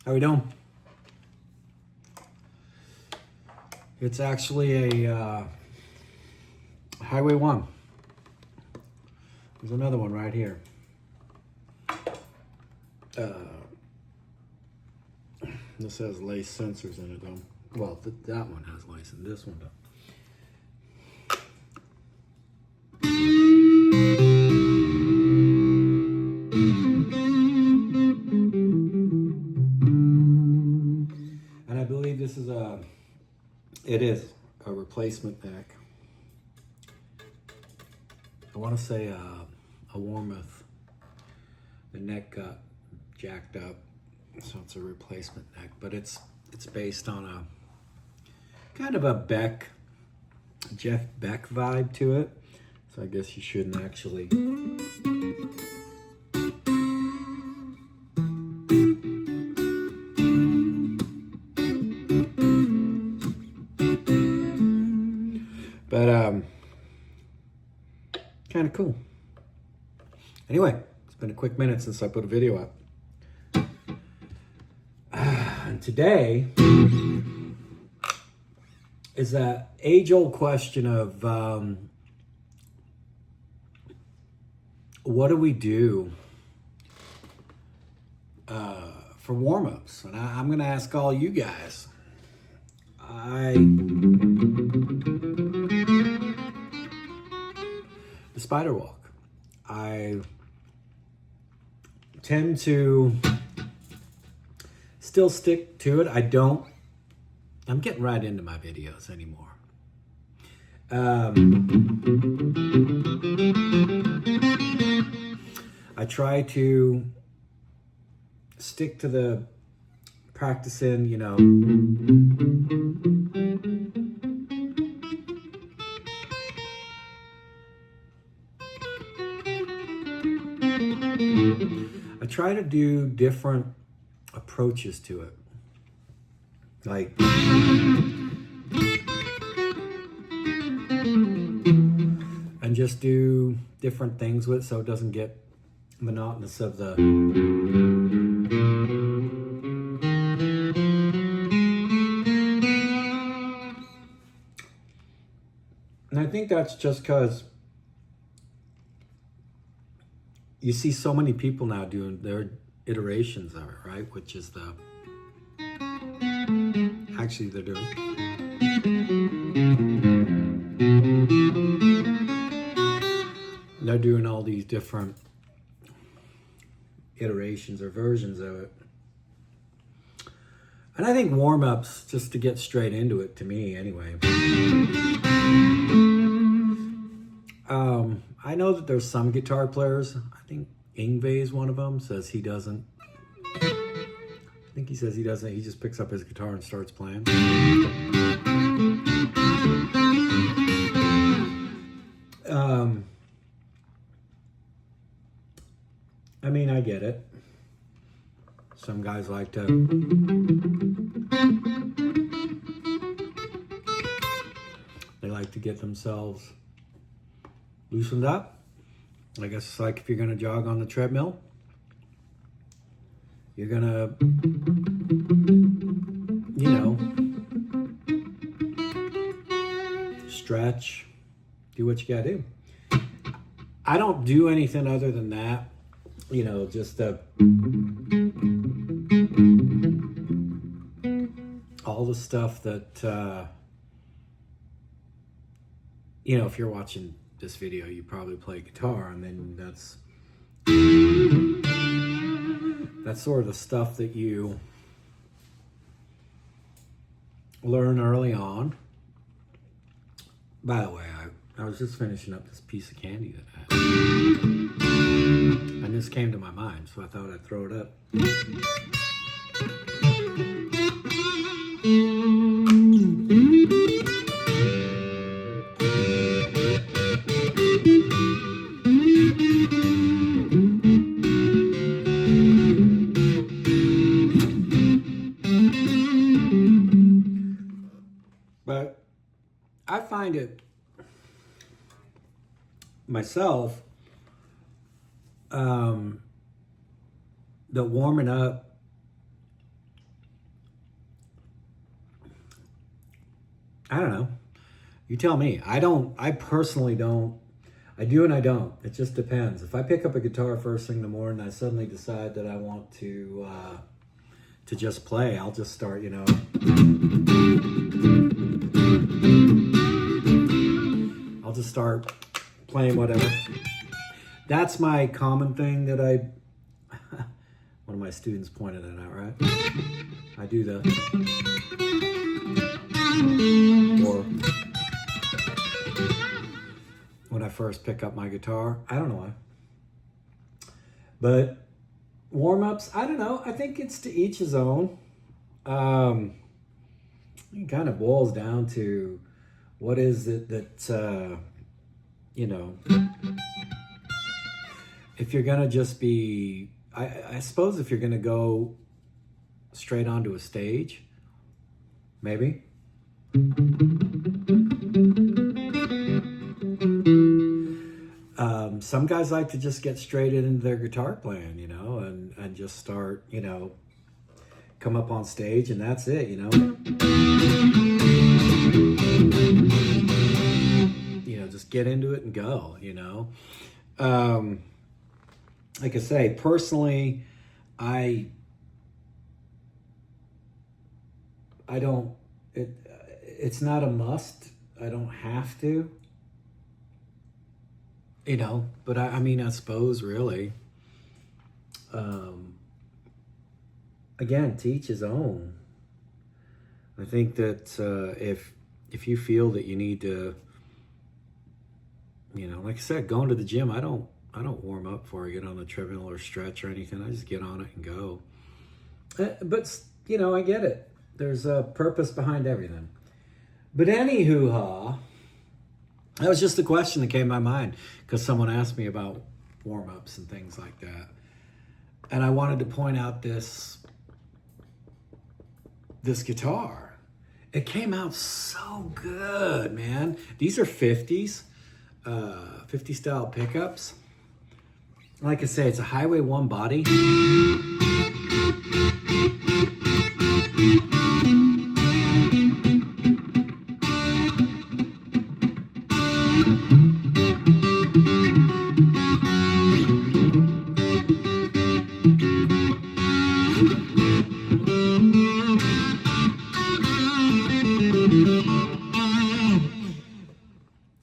How we doing? It's actually a Highway 1. There's another one right here. This has lace sensors in it though. Well, that one has lace and this one does. And I believe this is it is a replacement neck. I want to say a Warmoth. The neck got jacked up, so it's a replacement neck. But it's based on a kind of a Jeff Beck vibe to it. So I guess you shouldn't actually. But kind of cool. Anyway, it's been a quick minute since I put a video up. And today is that age-old question of what do we do for warm-ups? And I'm going to ask all you guys. The spider walk. I tend to still stick to it. I'm getting right into my videos anymore. I try to stick to the practicing, you know, I try to do different approaches to it. Like, and just do different things with it so it doesn't get monotonous of the. And I think that's just because you see so many people now doing their iterations of it, right? Which is actually they're doing. They're doing all these different iterations or versions of it. And I think warm-ups, just to get straight into it, to me anyway. I know that there's some guitar players, I think Ingve is one of them, says he doesn't. I think he says he doesn't, he just picks up his guitar and starts playing. I mean, I get it. Some guys like to get themselves loosened up. I guess it's like if you're gonna jog on the treadmill, you're gonna, you know, stretch, do what you gotta do. I don't do anything other than that, you know, just all the stuff that, you know, if you're watching this video, you probably play guitar, and then that's sort of the stuff that you learn early on. By the way, I was just finishing up this piece of candy that I had, and this came to my mind, so I thought I'd throw it up. find it myself that warming up I don't know. You tell me. I personally don't. I do and I don't. It just depends. If I pick up a guitar first thing in the morning, I suddenly decide that I want to just play. I'll just start, I'll just start playing whatever. That's my common thing that one of my students pointed it out, right? I do the, or when I first pick up my guitar. I don't know why. But warm-ups, I don't know. I think it's to each his own. It kind of boils down to what is it that, if you're going to just be, I suppose if you're going to go straight onto a stage, maybe. Some guys like to just get straight into their guitar playing, and just start, come up on stage and that's it, just get into it and go, like I say, personally, I don't, it's not a must. I don't have to, but I suppose really, again, to each his own. I think that if you feel that you need to, like I said, going to the gym, I don't warm up before I get on the treadmill or stretch or anything. I just get on it and go. But I get it. There's a purpose behind everything. But anywho, that was just a question that came to my mind because someone asked me about warm-ups and things like that. And I wanted to point out this guitar. It came out so good, man. These are 50s, 50 style pickups. Like I say, it's a Highway 1 body.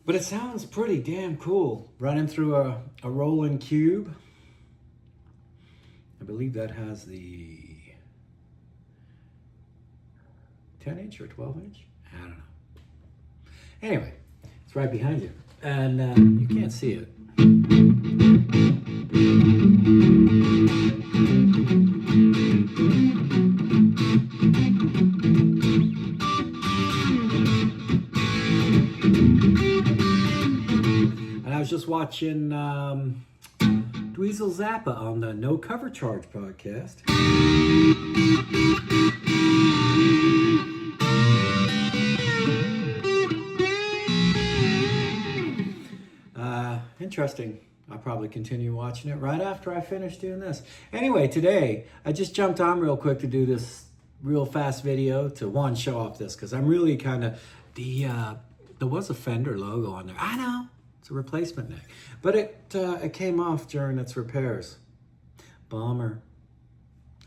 But it sounds pretty damn cool. Running through a Roland Cube. I believe that has the 10-inch or 12-inch. I don't know. Anyway, it's right behind you. And you can't see it. I was just watching Dweezil Zappa on the No Cover Charge podcast. Interesting. I'll probably continue watching it right after I finish doing this. Anyway, today, I just jumped on real quick to do this real fast video to, show off this, because I'm really kind of, there was a Fender logo on there. I know. It's a replacement neck. But it came off during its repairs. Bummer.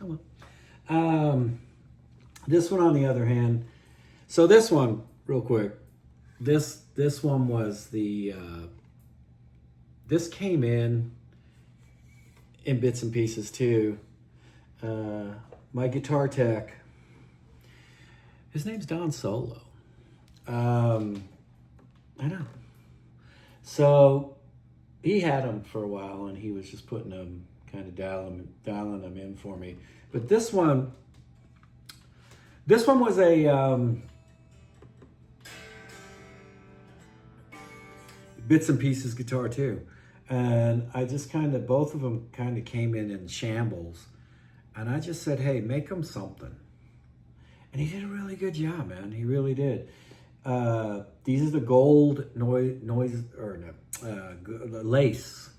Oh well. This one on the other hand. So this one, real quick. This one was the... this came in bits and pieces too. My guitar tech. His name's Don Solo. I know. So he had them for a while, and he was just putting them, kind of dialing them in for me. But this one was a bits and pieces guitar too, and I just both of them kind of came in shambles, and I just said, hey, make them something, and he did a really good job, man. He really did. These are the gold lace.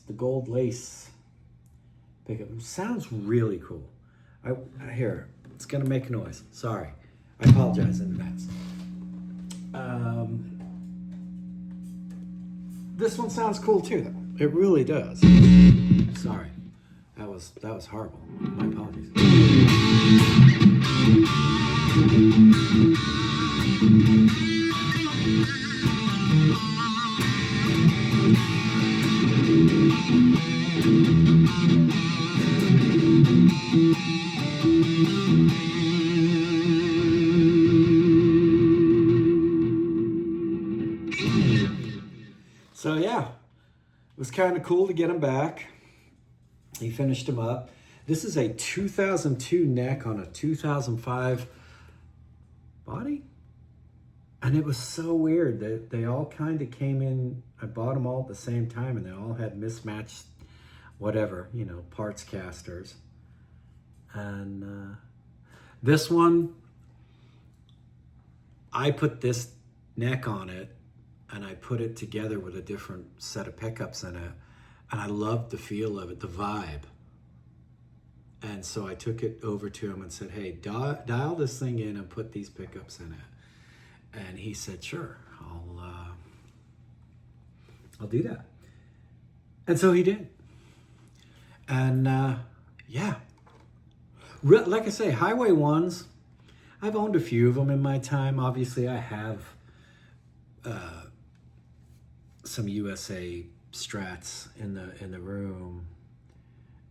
The gold lace pickup. Sounds really cool. Here, it's gonna make noise. Sorry, I apologize in advance. This one sounds cool too, though. It really does. Sorry, that was horrible. My apologies. So yeah, it was kind of cool to get him back. He finished him up. This is a 2002 neck on a 2005 body. And it was so weird that they all kind of came in. I bought them all at the same time and they all had mismatched whatever, parts casters. And this one, I put this neck on it and I put it together with a different set of pickups in it. And I loved the feel of it, the vibe. And so I took it over to him and said, hey, dial this thing in and put these pickups in it. And he said, sure, I'll do that. And so he did. And yeah, like I say, Highway 1s, I've owned a few of them in my time. Obviously, I have some USA Strats in the room,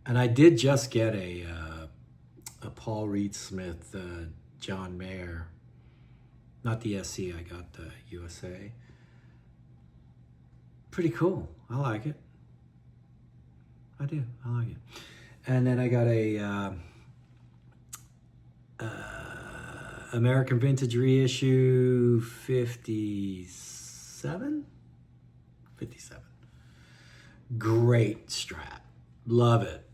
and I did just get a Paul Reed Smith John Mayer, not the SC. I got the USA. Pretty cool. I like it. I do. I like it. And then I got a American Vintage Reissue 57. Great Strat. Love it.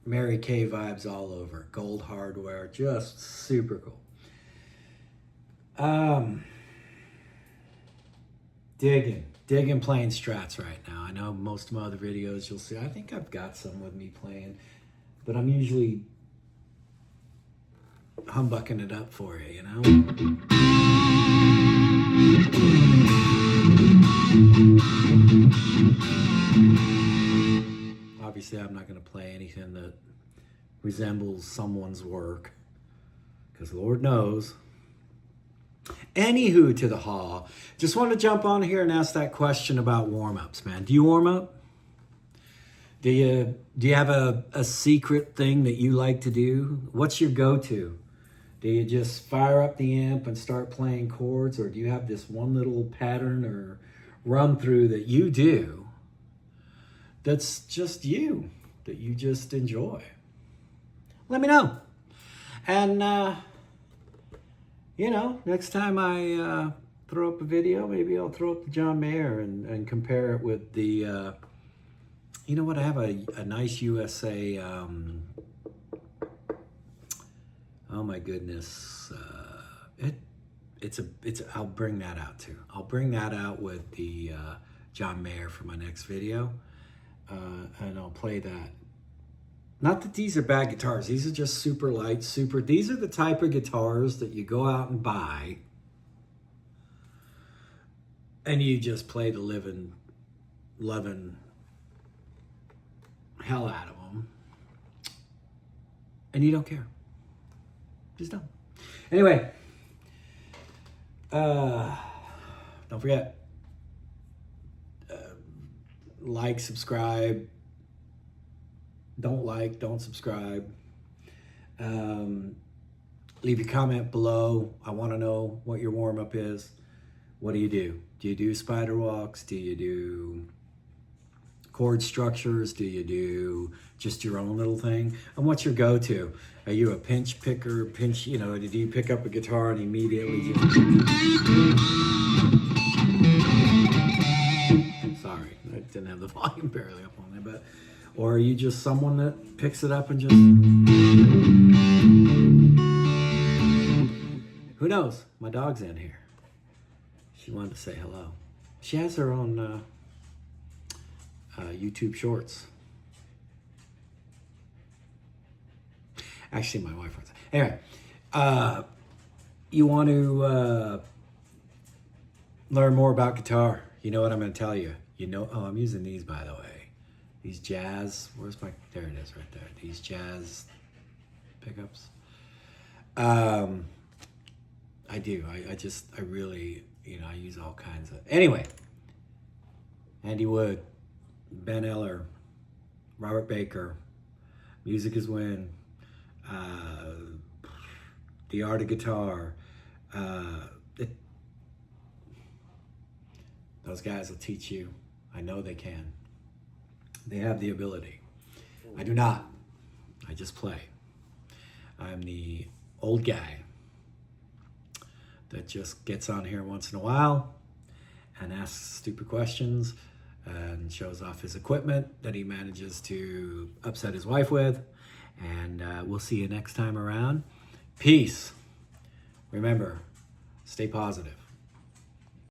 Mary Kay vibes all over. Gold hardware. Just super cool. Digging playing Strats right now. I know most of my other videos you'll see. I think I've got some with me playing, but I'm usually humbucking it up for you, Obviously, I'm not going to play anything that resembles someone's work, because Lord knows. Anywho, to the haul. Just want to jump on here and ask that question about warm-ups, man. Do you warm up? Do you have a secret thing that you like to do? What's your go-to? Do you just fire up the amp and start playing chords, or do you have this one little pattern or run through that you do that's just you, that you just enjoy? Let me know. And, next time I throw up a video, maybe I'll throw up the John Mayer and compare it with the, you know what, I have a nice USA, oh my goodness, I'll bring that out too. I'll bring that out with the John Mayer for my next video, and I'll play that. Not that these are bad guitars. These are just super light, these are the type of guitars that you go out and buy and you just play the living hell out of them. And you don't care. Just don't. Anyway, don't forget, like, subscribe. Don't subscribe. Leave your comment below. I want to know what your warm-up is. What do you do? Do you do spider walks? Do you do chord structures? Do you do just your own little thing? And what's your go-to? Are you a pinch picker? Do you pick up a guitar and immediately just... Sorry, I didn't have the volume barely up on there, but... Or are you just someone that picks it up and just... Who Who knows? My dog's in here. She wanted to say hello. She has her own YouTube Shorts. Actually, my wife runs it. Anyway, you want to learn more about guitar? You know what I'm going to tell you. Oh, I'm using these, by the way. These jazz, there it is right there. These jazz pickups. I do. I really, I use all kinds of. Anyway, Andy Wood, Ben Eller, Robert Baker, Music is Win, The Art of Guitar. Those guys will teach you. I know they can. They have the ability. I do not. I just play. I'm the old guy that just gets on here once in a while and asks stupid questions and shows off his equipment that he manages to upset his wife with. And we'll see you next time around. Peace. Remember, stay positive.